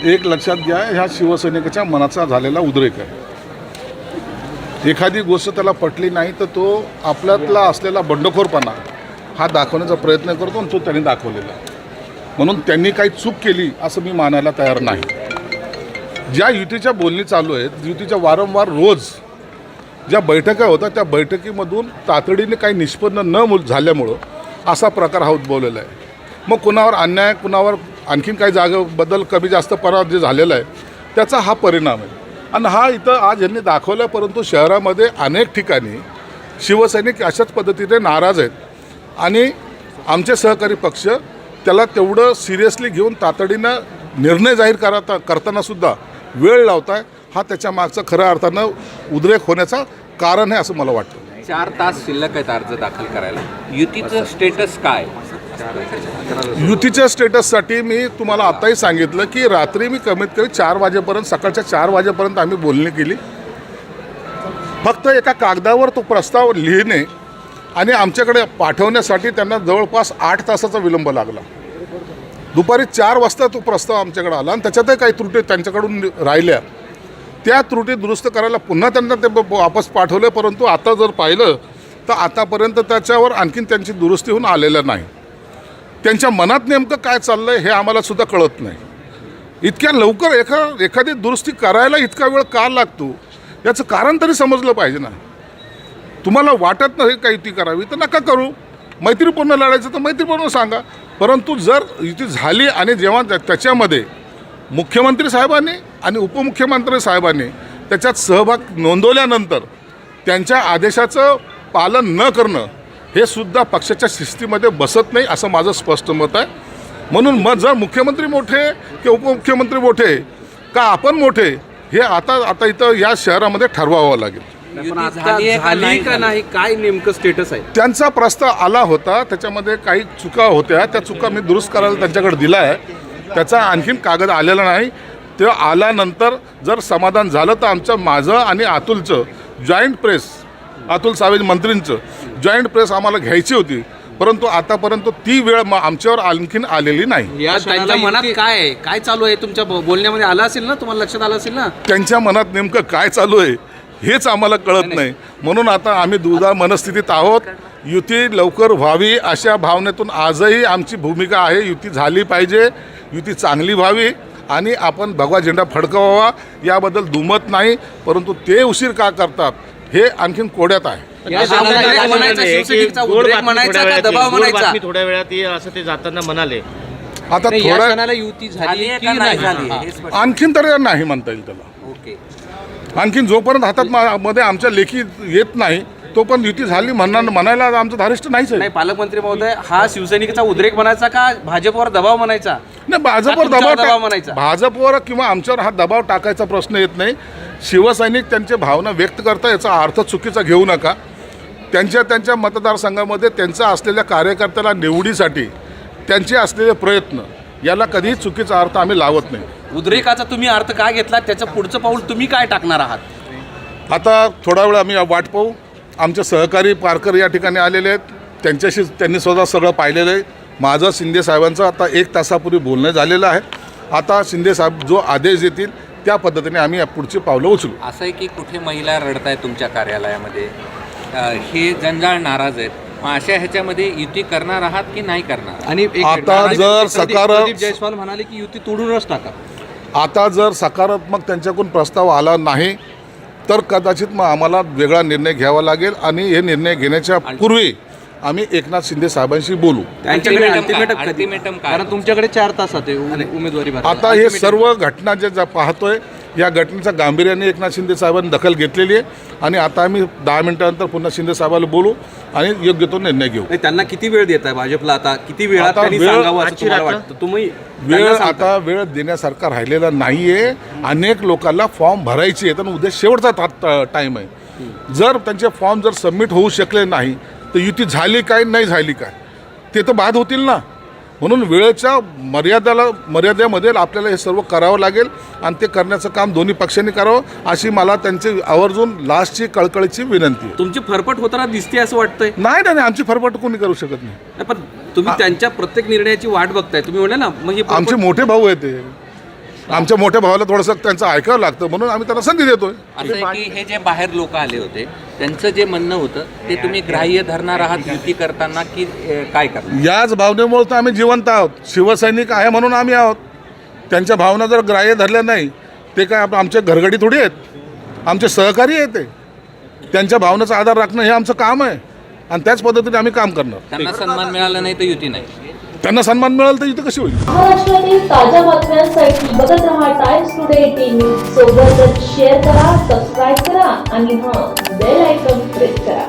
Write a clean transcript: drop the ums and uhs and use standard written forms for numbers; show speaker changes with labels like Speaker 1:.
Speaker 1: एक लक्षात घ्या, ह्या शिवसैनिकाच्या मनाचा झालेला उद्रेक आहे. एखादी गोष्ट त्याला पटली नाही तर तो आपल्यातला असलेला बंडखोरपणा हा दाखवण्याचा प्रयत्न करतो आणि तो त्यांनी दाखवलेला आहे. म्हणून त्यांनी काही चूक केली असं मी मानायला तयार नाही. ज्या युतीच्या बोलणी चालू आहेत, युतीच्या वारंवार रोज ज्या बैठका होतात त्या बैठकीमधून तातडीने काही निष्पन्न न झाल्यामुळं असा प्रकार हा उद्भवलेला आहे. मग कुणावर अन्याय, कुणावर आणखीन काही जागेबद्दल कमी जास्तपणा जे झालेला आहे त्याचा हा परिणाम आहे. आणि हा इथं आज यांनी दाखवला, परंतु शहरामध्ये अनेक ठिकाणी शिवसैनिक अशाच पद्धतीने नाराज आहेत आणि आमचे सहकारी पक्ष त्याला तेवढं सिरियसली घेऊन तातडीनं निर्णय जाहीर करतानासुद्धा वेळ लावत आहे. हा त्याच्या मागचं खऱ्या अर्थानं उद्रेक होण्याचं कारण आहे असं मला वाटतं.
Speaker 2: 4 तास शिल्लक आहेत अर्ज दाखल करायला. युतीचं स्टेटस काय?
Speaker 1: युतीच्या स्टेटससाठी मी तुम्हाला आत्ताही सांगितलं की रात्री मी कमीत कमी 4 वाजेपर्यंत, सकाळच्या 4 वाजेपर्यंत आम्ही बोलणी केली. फक्त एका कागदावर तो प्रस्ताव लिहिणे आणि आमच्याकडे पाठवण्यासाठी त्यांना जवळपास 8 तासाचा विलंब लागला. दुपारी 4 वाजता तो प्रस्ताव आमच्याकडे आला आणि त्याच्यातही काही त्रुटी त्यांच्याकडून राहिल्या. त्या त्रुटी दुरुस्त करायला पुन्हा त्यांना ते वापस पाठवले, परंतु आता जर पाहिलं तर आतापर्यंत त्याच्यावर आणखीन त्यांची दुरुस्ती होऊन आलेलं नाही. त्यांच्या मनात नेमकं काय चाललं आहे हे आम्हाला सुद्धा कळत नाही. इतक्या लवकर एखादी दुरुस्ती करायला इतका वेळ का लागतो याचं कारण तरी समजलं पाहिजे ना. तुम्हाला वाटत नाही का युती करावी तर नका करू, मैत्रीपूर्ण लढायचं तर मैत्रीपूर्ण सांगा. परंतु जर युती झाली आणि जेव्हा त्याच्यामध्ये मुख्यमंत्री साहेबांनी आणि उपमुख्यमंत्री साहेबांनी त्याच्यात सहभाग नोंदवल्यानंतर त्यांच्या आदेशाचं पालन न करणं हे सुद्धा पक्षाच्या शिस्तीमध्ये बसत नाही असं माझं स्पष्ट मत आहे. म्हणून मग जर मुख्यमंत्री मोठे की उपमुख्यमंत्री मोठे का आपण मोठे हे आता इथं या शहरामध्ये ठरवावं लागेल.
Speaker 3: झाली का नाही, काय नेमकं स्टेटस आहे?
Speaker 1: त्यांचा प्रस्ताव आला होता, त्याच्यामध्ये काही चुका होत्या, त्या चुका मी दुरुस्त करायला त्यांच्याकडे दिला आहे. त्याचा आणखीन कागद आलेला नाही. ते आल्यानंतर जर समाधान झालं तर माझं आणि अतुलचं जॉईंट प्रेस, अतुल सावे मंत्रींचं जॉईंट प्रेस आम्हाला घ्यायची होती, परंतु आतापर्यंत ती वेळ आणखीन आलेली नाही.
Speaker 3: या त्यांच्या मनात काय आहे, काय चालू आहे? तुमच्या बोलण्यामध्ये आलं असेल ना, तुम्हाला लक्षात आलं असेल ना
Speaker 1: त्यांच्या मनात नेमकं काय चालू आहे हेच आम्हाला कळत नाही. म्हणून आता आम्ही दुधा मनस्थितीत आहोत. युती लवकर व्हावी अशा भावनेतून आजही आमची भूमिका आहे. युती झाली पाहिजे, युती चांगली व्हावी आणि आपण भगवा झेंडा फडकवावा याबद्दल दुमत नाही. परंतु ते उशीर का करतात हे आणखीन कोड्यात आहे.
Speaker 3: थोड्या वेळात असं ते जाताना म्हणाले.
Speaker 1: आता थोड्या
Speaker 3: युती झाली की नाही झाली
Speaker 1: आणखीन तर नाही म्हणता येईल त्याला. आणखीन जोपर्यंत हातात मध्ये आमच्या लेखी येत नाही तोपर्यंत युती झाली म्हणायला आमचं धारिष्ट नाहीच आहे.
Speaker 3: नाही, पालकमंत्री महोदय, हा शिवसैनिकाचा उद्रेक म्हणायचा का भाजपवर दबाव म्हणायचा?
Speaker 1: नाही, भाजपवर दबाव
Speaker 3: म्हणायचा.
Speaker 1: भाजपवर किंवा आमच्यावर हा दबाव टाकायचा प्रश्न येत नाही. शिवसैनिक त्यांचे भावना व्यक्त करता याचा अर्थ चुकीचा घेऊ नका. त्यांच्या मतदारसंघामध्ये त्यांचा असलेल्या कार्यकर्त्याला निवडीसाठी त्यांचे असलेले प्रयत्न याला कधीही चुकीचा अर्थ आम्ही लावत नाही.
Speaker 3: उद्रेकाचा तुम्ही अर्थ काय घेतला, त्याचं पुढचं पाऊल तुम्ही काय टाकणार आहात?
Speaker 1: आता थोडा वेळ आम्ही वाट पाहू. आमचे सहकारी पारकर या ठिकाणी आलेले आहेत, त्यांच्याशी त्यांनी स्वतः सगळं पाहिलेलं आहे. माझं शिंदे साहेबांचं आता 1 तासापूर्वी बोलणं झालेलं आहे. आता शिंदे साहेब जो आदेश देतील त्या पद्धतीने आम्ही पुढची पावलं उचलू.
Speaker 2: असं आहे की कुठे महिला रडत आहेत तुमच्या कार्यालयामध्ये, हे जंजाळ नाराज आहेत, मग अशा ह्याच्यामध्ये युती करणार आहात की नाही करणार?
Speaker 3: आणि
Speaker 1: आता जर
Speaker 3: प्रदीप जयस्वाल म्हणाले की युती तोडूनच टाका.
Speaker 1: आता जर सकारात्मक त्यांच्याकडून प्रस्ताव आला नाही तर कदाचित मग आम्हाला वेगळा निर्णय घ्यावा लागेल आणि हे निर्णय घेण्याच्या पूर्वी आम्ही एकनाथ शिंदे साहेबांशी बोलू.
Speaker 2: अल्टिमेटम
Speaker 3: कारण तुमच्याकडे 4 तासात उमेदवारी.
Speaker 1: आता हे सर्व घटना जे पाहतोय या घटनेच्या गांभीर्याने एकनाथ शिंदे साहेबांनी दखल घेतलेली आहे आणि आता आम्ही 10 मिनिटानंतर पुन्हा शिंदे साहेबाला बोलू आणि योग्य तो निर्णय घेऊ.
Speaker 3: त्यांना किती वेळ देत आहे भाजपला? आता किती वेळ तुम्ही
Speaker 1: आता वेळ देण्यासारखा राहिलेला नाहीये. अनेक लोकांना फॉर्म भरायचे आहेत आणि उद्या शेवटचा टाईम आहे. जर त्यांचे फॉर्म जर सबमिट होऊ शकले नाही तर युती झाली काय नाही झाली काय ते तर बाद होतील ना. म्हणून वेळेच्या मर्यादेमध्ये आपल्याला हे सर्व करावं लागेल आणि ते करण्याचं काम दोन्ही पक्षांनी करावं अशी मला त्यांची आवर्जून लास्टची कळकळीची विनंती आहे.
Speaker 3: तुमची फरफट होताना दिसते असं वाटतंय?
Speaker 1: नाही, आमची फरफट कोणी करू शकत नाही.
Speaker 3: पण तुम्ही त्यांच्या प्रत्येक निर्णयाची वाट बघताय. तुम्ही म्हणले ना, मग
Speaker 1: आमचे मोठे भाऊ आहेत ते. आमच्या मोठ्या भावाला थोडंसं त्यांचं ऐकावं लागतं म्हणून आम्ही त्यांना संधी देतोय.
Speaker 2: असं आहे की हे जे बाहेर लोक आले होते त्यांचं जे म्हणणं होतं ते तुम्ही ग्राह्य धरणार आहात युती करताना की काय करणार?
Speaker 1: याच भावनेमुळे तर आम्ही जिवंत आहोत. शिवसैनिक आहे म्हणून आम्ही आहोत. त्यांच्या भावना जर ग्राह्य धरल्या नाही ते काय आमचे घरगडी थोडी आहेत, आमचे सहकारी आहेत. ते त्यांच्या भावनेचा आधार राखणं हे आमचं काम आहे आणि त्याच पद्धतीने आम्ही काम करणार.
Speaker 2: त्यांना सन्मान मिळाला नाही तर युती नाही.
Speaker 1: त्यांना सन्मान मिळाला तर इथं कशी होईल?
Speaker 4: महाराष्ट्रातील ताज्या बातम्यांसाठी बघत रहा टाइम्स टुडे टीव्ही. सोबतच शेअर करा, सबस्क्राईब करा आणि बेल आयकॉन प्रेस करा.